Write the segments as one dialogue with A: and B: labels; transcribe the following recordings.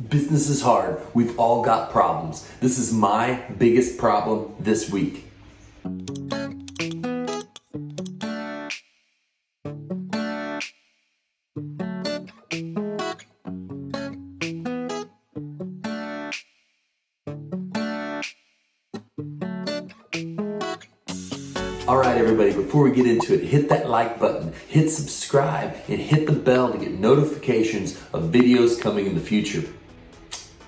A: Business is hard. We've all got problems. This is my biggest problem this week. All right, everybody, before we get into it, hit that like button, hit subscribe, and hit the bell to get notifications of videos coming in the future.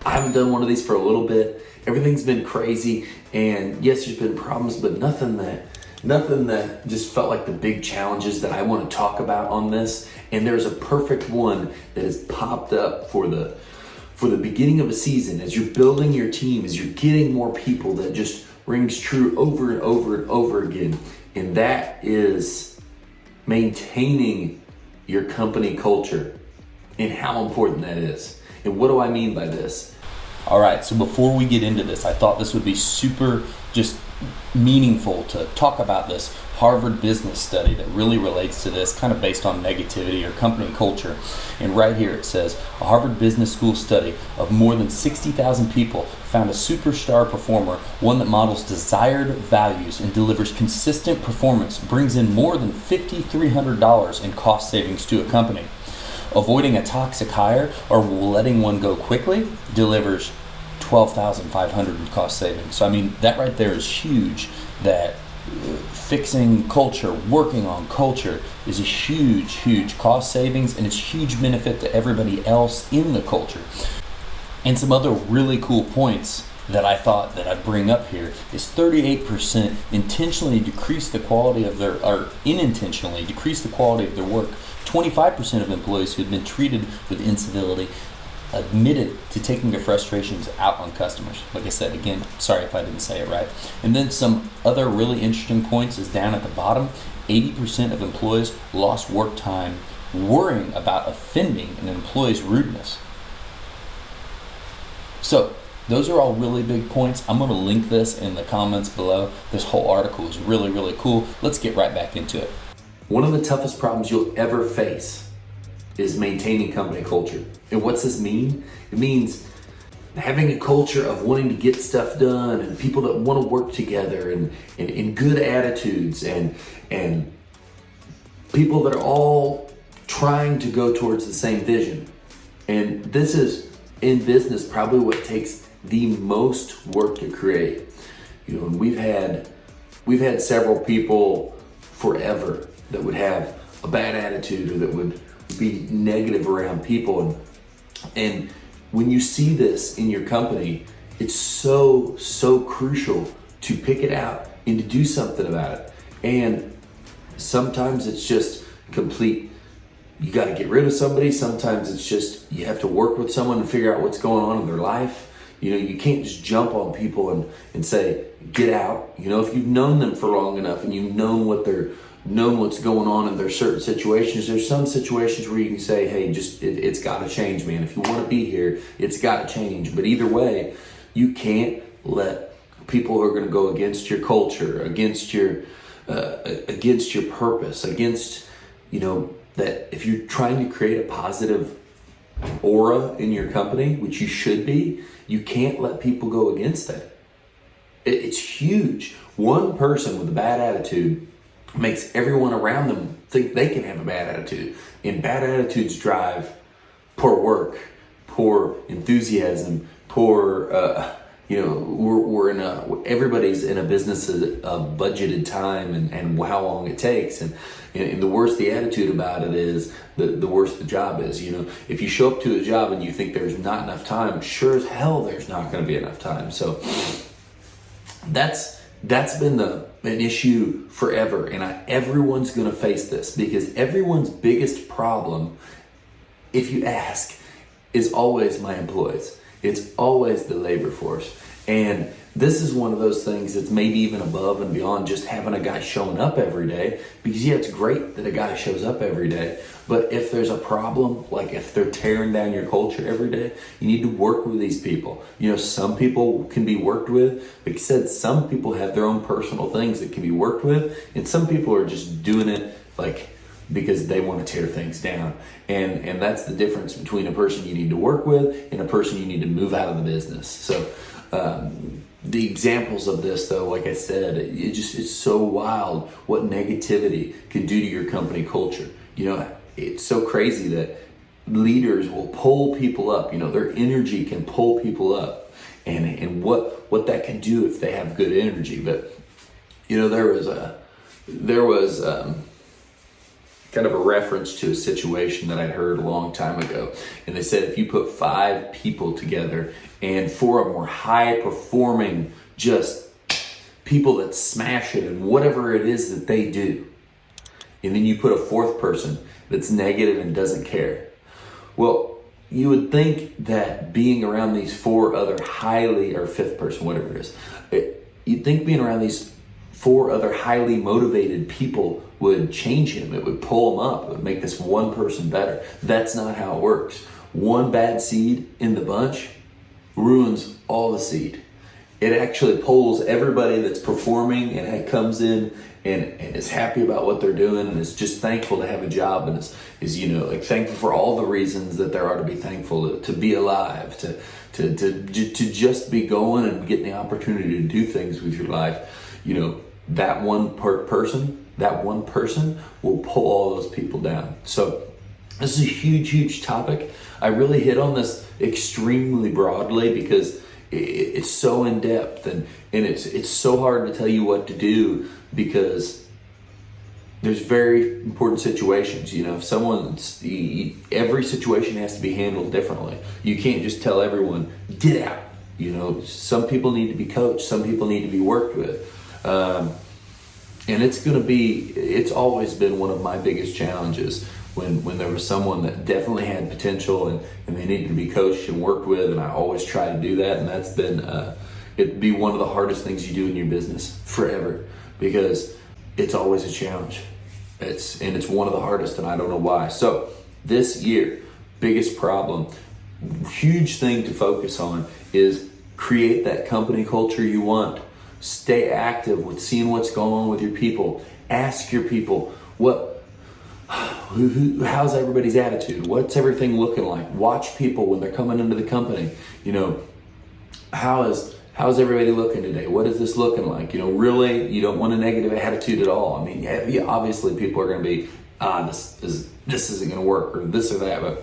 A: I haven't done one of these for a little bit. Everything's been crazy, and yes, there's been problems, but nothing that just felt like the big challenges that I want to talk about on this. And there's a perfect one that has popped up for the beginning of a season, as you're building your team, as you're getting more people, that just rings true over and over and over again. And that is maintaining your company culture and how important that is. And what do I mean by this? All right, so before we get into this, I thought this would be super just meaningful to talk about this Harvard business study that really relates to this, kind of based on negativity or company culture. And right here it says, a Harvard Business School study of more than 60,000 people found a superstar performer, one that models desired values and delivers consistent performance, brings in more than $5,300 in cost savings to a company. Avoiding a toxic hire or letting one go quickly delivers $12,500 in cost savings. So I mean, that right there is huge, that fixing culture, working on culture is a huge cost savings, and it's huge benefit to everybody else in the culture. And some other really cool points that I thought that I'd bring up here is 38% intentionally decrease the quality of their, or unintentionally decrease the quality of their work. 25% of employees who had been treated with incivility admitted to taking their frustrations out on customers. Like I said, again, sorry if I didn't say it right. And then some other really interesting points is down at the bottom. 80% of employees lost work time worrying about offending an employee's rudeness. So those are all really big points. I'm going to link this in the comments below. This whole article is really cool. Let's get right back into it. One of the toughest problems you'll ever face is maintaining company culture. And what's this mean? It means having a culture of wanting to get stuff done, and people that want to work together, and good attitudes, and people that are all trying to go towards the same vision. And this is, in business, probably what takes the most work to create. You know, and we've had several people forever that would have a bad attitude, or that would be negative around people. And when you see this in your company, it's so crucial to pick it out and to do something about it. And sometimes it's just complete, you got to get rid of somebody. Sometimes it's just, you have to work with someone and figure out what's going on in their life. You know, you can't just jump on people and say, get out. You know, if you've known them for long enough and you've known what's going on in their certain situations, there's some situations where you can say, hey, it's got to change, man. If you want to be here, it's got to change. But either way, you can't let people who are going to go against your culture, against your purpose, against, you know, that if you're trying to create a positive aura in your company, which you should be, you can't let people go against that. It's huge. One person with a bad attitude makes everyone around them think they can have a bad attitude. And bad attitudes drive poor work, poor enthusiasm, poor, everybody's in a business of budgeted time and how long it takes. And the worse the attitude about it is, the worse the job is. You know, if you show up to a job and you think there's not enough time, sure as hell there's not going to be enough time. So that's been an issue forever, and everyone's going to face this, because everyone's biggest problem, if you ask, is always my employees. It's always the labor force. And this is one of those things that's maybe even above and beyond just having a guy showing up every day, because yeah, it's great that a guy shows up every day, but if there's a problem, like if they're tearing down your culture every day, you need to work with these people. You know, some people can be worked with. Like I said, some people have their own personal things that can be worked with, and some people are just doing it like because they want to tear things down. And that's the difference between a person you need to work with and a person you need to move out of the business. So the examples of this, though, like I said, it's so wild what negativity can do to your company culture. It's so crazy that leaders will pull people up. Their energy can pull people up, and what that can do if they have good energy. But there was kind of a reference to a situation that I'd heard a long time ago, and they said if you put 5 people together, and 4 of them were high performing, just people that smash it and whatever it is that they do, and then you put a 4th person that's negative and doesn't care. Well, you would think that being around these 4 other or 5th person, whatever it is, you'd think being around these 4 other highly motivated people would change him. It would pull him up. It would make this one person better. That's not how it works. One bad seed in the bunch ruins all the seed. It actually pulls everybody that's performing and comes in and is happy about what they're doing and is just thankful to have a job and is thankful for all the reasons that there are to be thankful, to be alive, to just be going and getting the opportunity to do things with your life. That one person will pull all those people down. So this is a huge topic. I really hit on this extremely broadly because it's so in depth and it's so hard to tell you what to do, because there's very important situations. If every situation has to be handled differently. You can't just tell everyone, get out. Some people need to be coached. Some people need to be worked with. And it's always been one of my biggest challenges when there was someone that definitely had potential and they needed to be coached and worked with, and I always try to do that. And that's been, it'd be one of the hardest things you do in your business forever, because it's always a challenge. It's one of the hardest, and I don't know why. So this year, biggest problem, huge thing to focus on is create that company culture you want. Stay active with seeing what's going on with your people. Ask your people, how's everybody's attitude? What's everything looking like? Watch people when they're coming into the company. How's everybody looking today? What is this looking like? Really, you don't want a negative attitude at all. I mean, yeah, obviously people are going to be, this isn't going to work, or this or that, but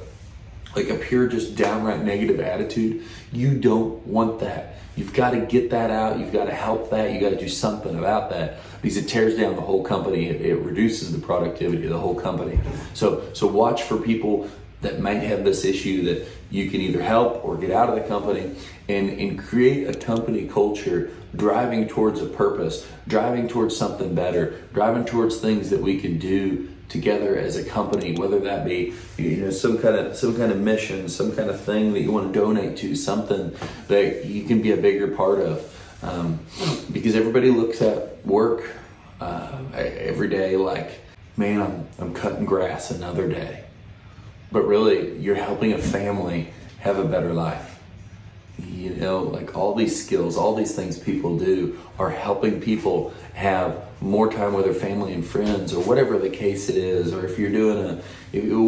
A: like a pure, just downright negative attitude, you don't want that. You've got to get that out. You've got to help that. You got to do something about that, because it tears down the whole company. It reduces the productivity of the whole company. So watch for people that might have this issue that you can either help or get out of the company, and create a company culture driving towards a purpose, driving towards something better, driving towards things that we can do together as a company, whether that be some kind of mission, some kind of thing that you want to donate to, something that you can be a bigger part of, because everybody looks at work every day like, man, I'm cutting grass another day, but really you're helping a family have a better life. Like all these skills, all these things people do are helping people have more time with their family and friends, or whatever the case it is. Or if you're doing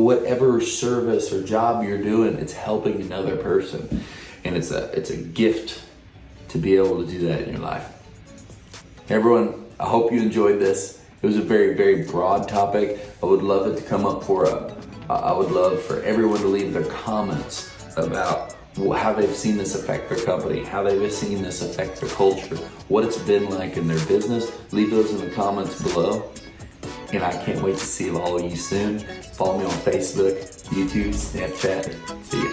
A: whatever service or job you're doing, it's helping another person. And it's a gift to be able to do that in your life. Everyone, I hope you enjoyed this. It was a very, very broad topic. I would love it to come up I would love for everyone to leave their comments about how they've seen this affect their company, how they've seen this affect their culture, what it's been like in their business. Leave those in the comments below. And I can't wait to see all of you soon. Follow me on Facebook, YouTube, Snapchat. See ya.